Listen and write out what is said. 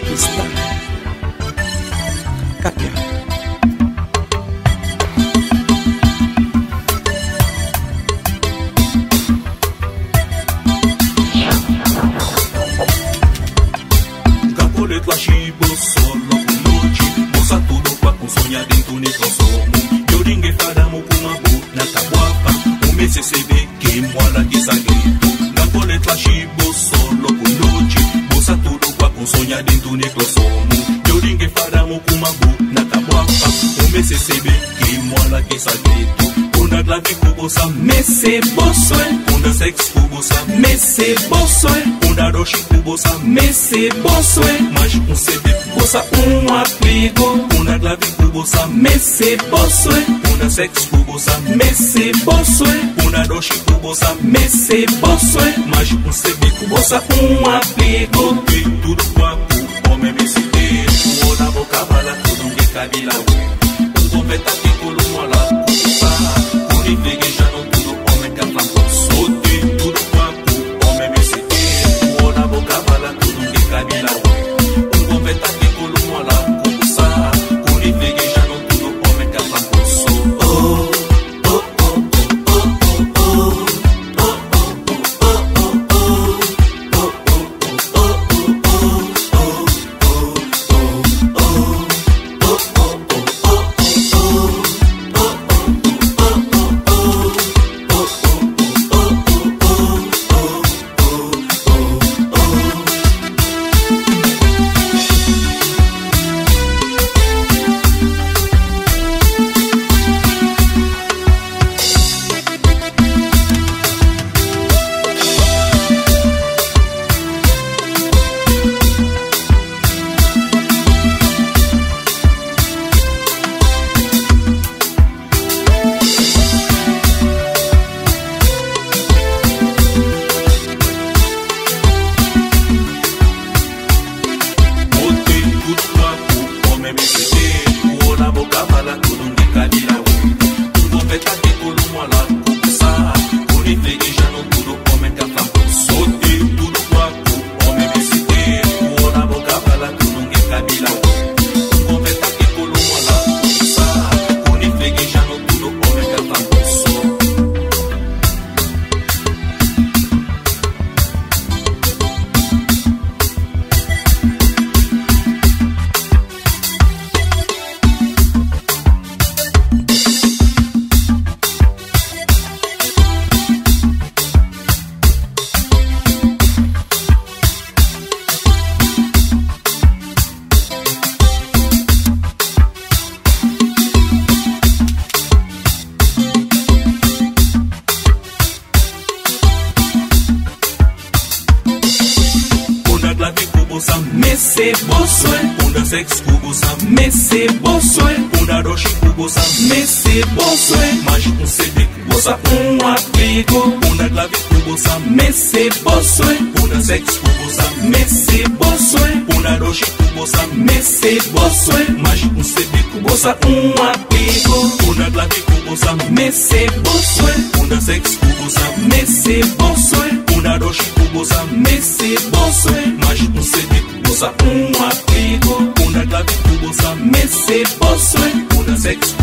Pakistan. Kapia. Capole tua chibo solo kunochi. Bosa tudo kwa kusonha dentro ni consumo. Yoringe fadamo kuma bu na tabuapa. Umese sebe que mola que sagrito. Capole tua chibo solo kunochi. Bosa tudo kwa kusonha dentro ni consumo. Yoringe fadamo kuma bu na tabuapa. Umese sebe que mola que sagrito. Una clave kubosa mese bosoe. Una sex kubosa mese bosoe. Una roshi kubosa mese bosoe. Mas CD bosa abrigo. Una clave kubosa mese bosoe. Una sex kubosa mese bosoe. Una roshi kubosa mese bosoe. Mas CD kubosa abrigo. E tudo quapo, homem me cite. Una boca bala, tudo que cabila. Conveta que colou lá. Veguejando tudo, homem que aflantou. Sote tudo quapo, homem me cite. Na boca bala, tudo que cabe lá. Conveta que colou lá. Cusa, curi veguejando tudo, homem que aflantou. Mese bosoe, una sex kubosa mese bosoe, una roshi kubosa mese bosoe, mas CD kubosa abrigo, una clave kubosa mese bosoe, una sex kubosa mese bosoe, una roshi kubosa mese bosoe, mas CD kubosa abrigo, una clave kubosa mese bosoe, una sex kubosa mese bosoe, una roshi kubosa mese bosoe, mas CD kubosa abrigo, una clave kubosa mese bosoe, una sex